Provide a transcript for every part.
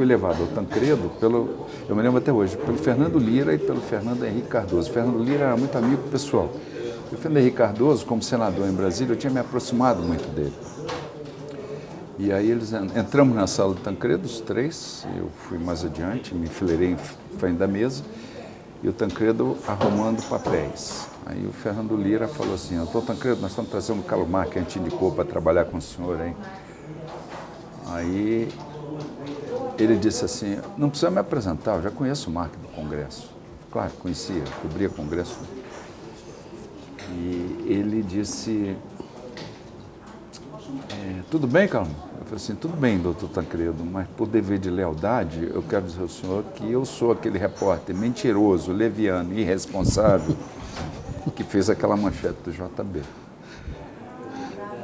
fui levado ao Tancredo eu me lembro até hoje, pelo Fernando Lira e pelo Fernando Henrique Cardoso. O Fernando Lira era muito amigo pessoal. O Fernando Henrique Cardoso, como senador em Brasília, eu tinha me aproximado muito dele. E aí entramos na sala do Tancredo, os três, eu fui mais adiante, me enfileirei em frente da mesa, e o Tancredo arrumando papéis. Aí o Fernando Lira falou assim, doutor Tancredo, nós estamos trazendo o Carlos Marques, que a gente indicou para trabalhar com o senhor, hein? Aí ele disse assim, não precisa me apresentar, eu já conheço o Marques do Congresso. Claro, conhecia, cobria Congresso. E ele disse, tudo bem, Carlos? Eu falei assim, tudo bem, doutor Tancredo, mas por dever de lealdade, eu quero dizer ao senhor que eu sou aquele repórter mentiroso, leviano, irresponsável, que fez aquela manchete do JB.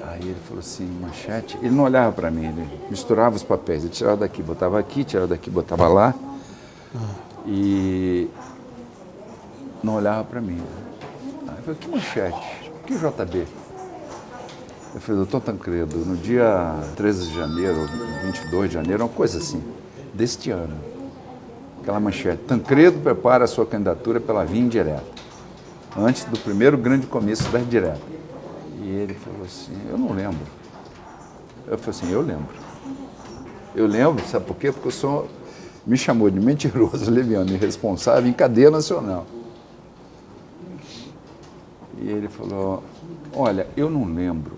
Aí ele falou assim, manchete, ele não olhava para mim, ele misturava os papéis, ele tirava daqui, botava aqui, tirava daqui, botava lá, e não olhava para mim. Aí eu falei, que manchete? Que JB? Eu falei, doutor Tancredo, no dia 13 de janeiro, 22 de janeiro, uma coisa assim, deste ano, aquela manchete, Tancredo prepara a sua candidatura pela via indireta, antes do primeiro grande comício da direta. E ele falou assim, eu não lembro. Eu falei assim, eu lembro. Eu lembro, sabe por quê? Porque o senhor me chamou de mentiroso, leviano, irresponsável em cadeia nacional. E ele falou, olha, eu não lembro.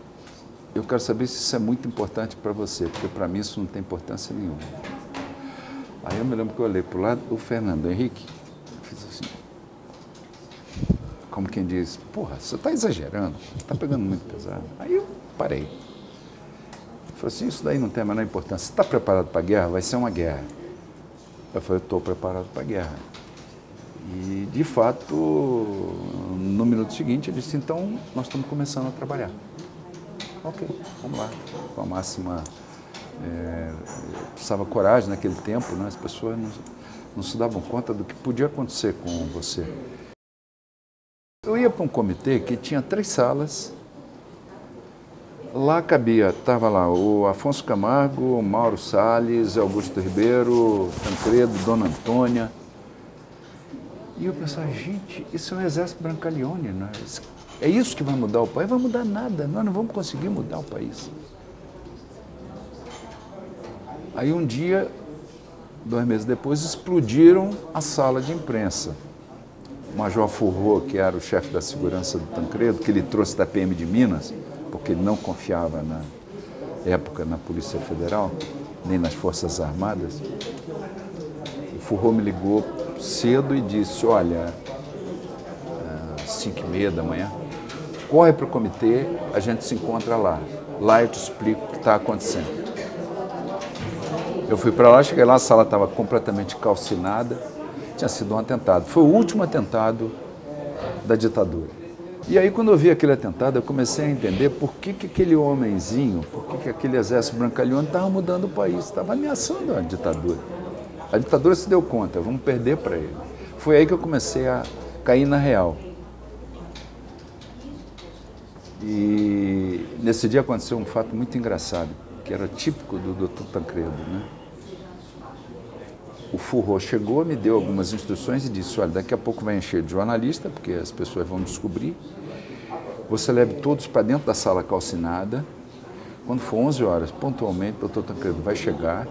Eu quero saber se isso é muito importante para você, porque para mim isso não tem importância nenhuma. Aí eu me lembro que eu olhei para o lado do Fernando Henrique, fiz assim, como quem diz, porra, você está exagerando, está pegando muito pesado. Aí eu parei. Eu falei assim, isso daí não tem a menor importância. Você está preparado para a guerra? Vai ser uma guerra. Eu falei, eu estou preparado para a guerra. E, de fato, no minuto seguinte, ele disse, então, nós estamos começando a trabalhar. Ok, vamos lá. Com a máxima... precisava coragem naquele tempo, né? As pessoas não se davam conta do que podia acontecer com você. Eu ia para um comitê que tinha 3 salas. Lá estava lá o Afonso Camargo, o Mauro Salles, Augusto Ribeiro, Tancredo, Dona Antônia. E eu pensava, gente, isso é um exército Brancaleone, né? É isso que vai mudar o país? Vai mudar nada, nós não vamos conseguir mudar o país. Aí um dia, 2 meses depois, explodiram a sala de imprensa. O Major Furro, que era o chefe da segurança do Tancredo, que ele trouxe da PM de Minas, porque ele não confiava na época na Polícia Federal, nem nas Forças Armadas. O Furro me ligou cedo e disse, olha, às 5h30 da manhã, corre para o comitê, a gente se encontra lá. Lá eu te explico o que está acontecendo. Eu fui para lá, cheguei lá, a sala estava completamente calcinada, tinha sido um atentado. Foi o último atentado da ditadura. E aí, quando eu vi aquele atentado, eu comecei a entender por que aquele homenzinho, por que aquele exército Brancaleone estava mudando o país, estava ameaçando a ditadura. A ditadura se deu conta, vamos perder para ele. Foi aí que eu comecei a cair na real. E nesse dia aconteceu um fato muito engraçado, que era típico do Dr. Tancredo, né? O Furro chegou, me deu algumas instruções e disse, olha, daqui a pouco vai encher de jornalista, porque as pessoas vão descobrir. Você leve todos para dentro da sala calcinada. Quando for 11 horas, pontualmente, o Dr. Tancredo vai chegar,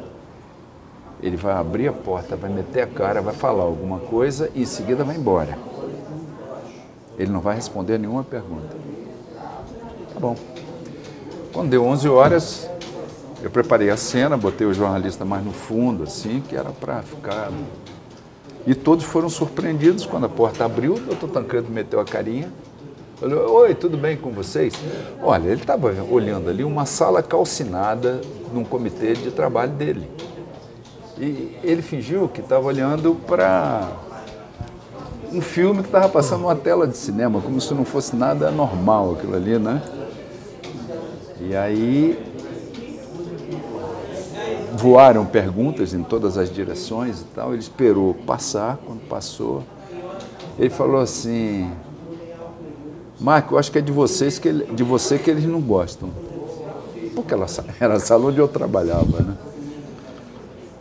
ele vai abrir a porta, vai meter a cara, vai falar alguma coisa e em seguida vai embora. Ele não vai responder a nenhuma pergunta. Tá bom. Quando deu 11 horas, eu preparei a cena, botei o jornalista mais no fundo, assim, que era para ficar... E todos foram surpreendidos quando a porta abriu, o Dr. Tancredo meteu a carinha, falou, oi, tudo bem com vocês? Olha, ele estava olhando ali uma sala calcinada num comitê de trabalho dele. E ele fingiu que estava olhando para um filme que estava passando numa tela de cinema, como se não fosse nada normal aquilo ali, né? E aí voaram perguntas em todas as direções e tal, ele esperou passar, quando passou, ele falou assim, Marco, eu acho que é de você que eles não gostam. Porque era a sala onde eu trabalhava, né?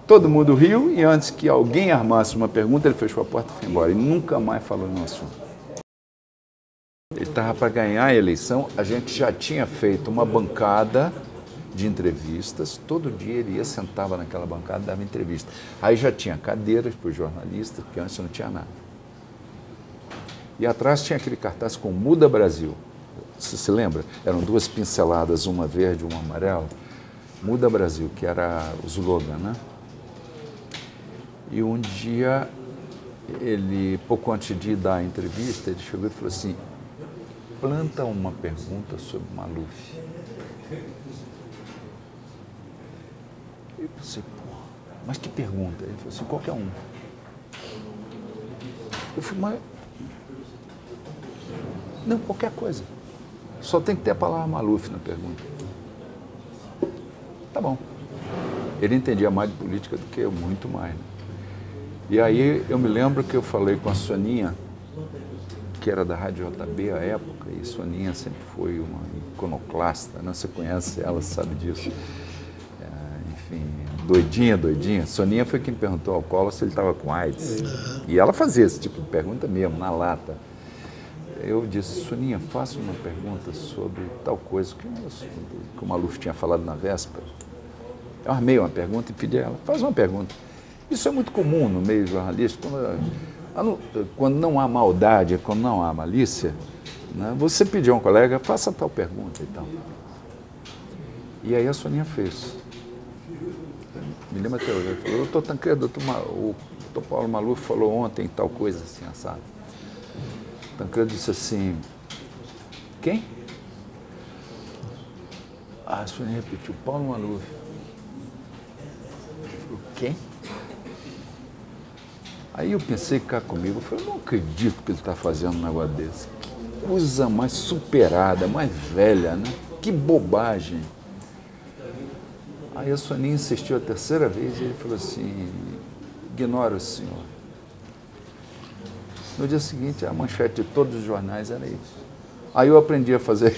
Todo mundo riu e antes que alguém armasse uma pergunta, ele fechou a porta e foi embora. E nunca mais falou no assunto. Ele estava para ganhar a eleição, a gente já tinha feito uma bancada de entrevistas, todo dia ele ia, sentava naquela bancada e dava entrevista. Aí já tinha cadeiras para os jornalistas, porque antes não tinha nada. E atrás tinha aquele cartaz com Muda Brasil. Você se lembra? Eram duas pinceladas, uma verde e uma amarela. Muda Brasil, que era o slogan, né? E um dia, ele, pouco antes de dar a entrevista, ele chegou e falou assim, planta uma pergunta sobre Maluf. Eu pensei, porra, mas que pergunta? Ele falou assim, qualquer um. Eu falei, mas... Não, qualquer coisa. Só tem que ter a palavra Maluf na pergunta. Tá bom. Ele entendia mais de política do que eu, muito mais. Né? E aí eu me lembro que eu falei com a Soninha, que era da Rádio JB à época, e Soninha sempre foi uma iconoclasta, né? Você conhece ela, sabe disso. Enfim, doidinha. Soninha foi quem perguntou ao Collor se ele estava com AIDS. E ela fazia esse tipo de pergunta mesmo, na lata. Eu disse, Soninha, faça uma pergunta sobre tal coisa que o Maluf tinha falado na véspera. Eu armei uma pergunta e pedi a ela, faz uma pergunta. Isso é muito comum no meio jornalístico, quando não há maldade, quando não há malícia, né, você pediu a um colega, faça tal pergunta e tal. E aí a Soninha fez. Me lembro até hoje, ele falou, doutor Tancredo, o doutor Paulo Maluf falou ontem tal coisa assim, assado. Tancredo disse assim, quem? A Soninha repetiu, Paulo Maluf. Falei, quem? Aí eu pensei cá comigo, eu falei, não acredito que ele está fazendo um negócio desse. Que coisa mais superada, mais velha, né? Que bobagem. Aí a Soninha insistiu a terceira vez e ele falou assim, ignora o senhor. No dia seguinte, a manchete de todos os jornais era isso. Aí eu aprendi a fazer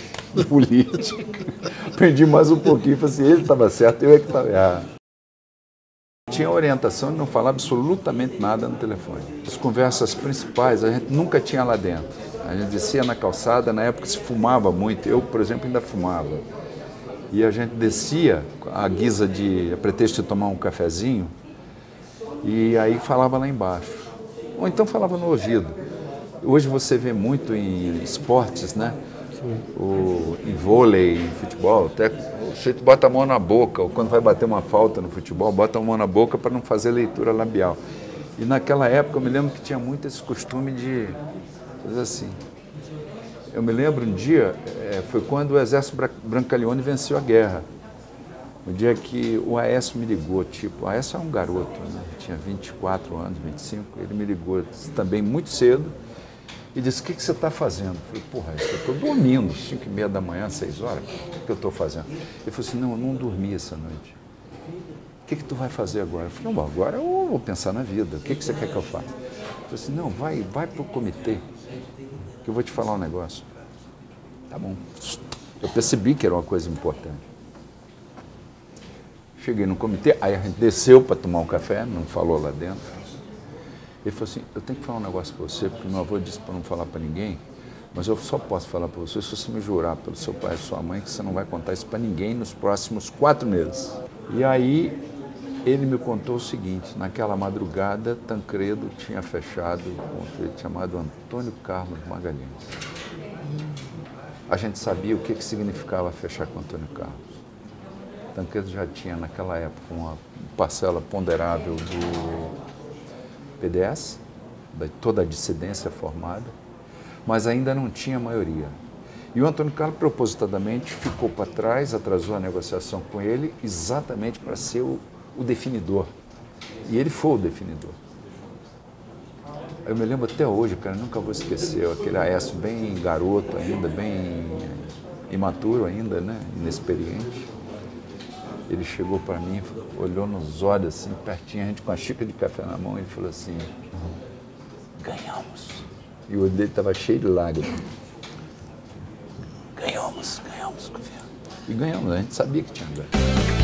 política. Aprendi mais um pouquinho, falei assim, ele estava certo, eu é que estava errado. Tinha a orientação de não falar absolutamente nada no telefone. As conversas principais a gente nunca tinha lá dentro. A gente descia na calçada, na época se fumava muito. Eu, por exemplo, ainda fumava. E a gente descia à guisa a pretexto de tomar um cafezinho e aí falava lá embaixo. Ou então falava no ouvido. Hoje você vê muito em esportes, né? Em vôlei, em futebol, até o sujeito bota a mão na boca, ou quando vai bater uma falta no futebol, bota a mão na boca para não fazer leitura labial. E naquela época eu me lembro que tinha muito esse costume de fazer assim. Eu me lembro um dia, foi quando o exército Brancaleone venceu a guerra. O dia que o Aécio me ligou, o Aécio é um garoto, né? Tinha 24 anos, 25, ele me ligou também muito cedo e disse, o que você está fazendo? Eu falei, porra, eu estou dormindo, 5h30 da manhã, 6 horas, o que eu estou fazendo? Ele falou assim, não, eu não dormi essa noite. O que tu vai fazer agora? Eu falei, não, agora eu vou pensar na vida, o que você quer que eu faça? Ele falou assim, não, vai para o comitê, que eu vou te falar um negócio. Tá bom. Eu percebi que era uma coisa importante. Cheguei no comitê, aí a gente desceu para tomar um café, não falou lá dentro. Ele falou assim, eu tenho que falar um negócio para você, porque meu avô disse para não falar para ninguém, mas eu só posso falar para você se você me jurar pelo seu pai e sua mãe que você não vai contar isso para ninguém nos próximos 4 meses. E aí ele me contou o seguinte, naquela madrugada, Tancredo tinha fechado com um sujeito chamado Antônio Carlos Magalhães. A gente sabia o que significava fechar com Antônio Carlos. Tancredo já tinha, naquela época, uma parcela ponderável do PDS, de toda a dissidência formada, mas ainda não tinha maioria. E o Antônio Carlos, propositadamente, ficou para trás, atrasou a negociação com ele, exatamente para ser o definidor. E ele foi o definidor. Eu me lembro até hoje, cara, nunca vou esquecer, aquele Aécio bem garoto ainda, bem imaturo ainda, né, inexperiente. Ele chegou para mim, olhou nos olhos assim, pertinho, a gente com a xícara de café na mão, e falou assim, ganhamos. E o olho dele estava cheio de lágrimas. Ganhamos, governo. E ganhamos, a gente sabia que tinha ganho.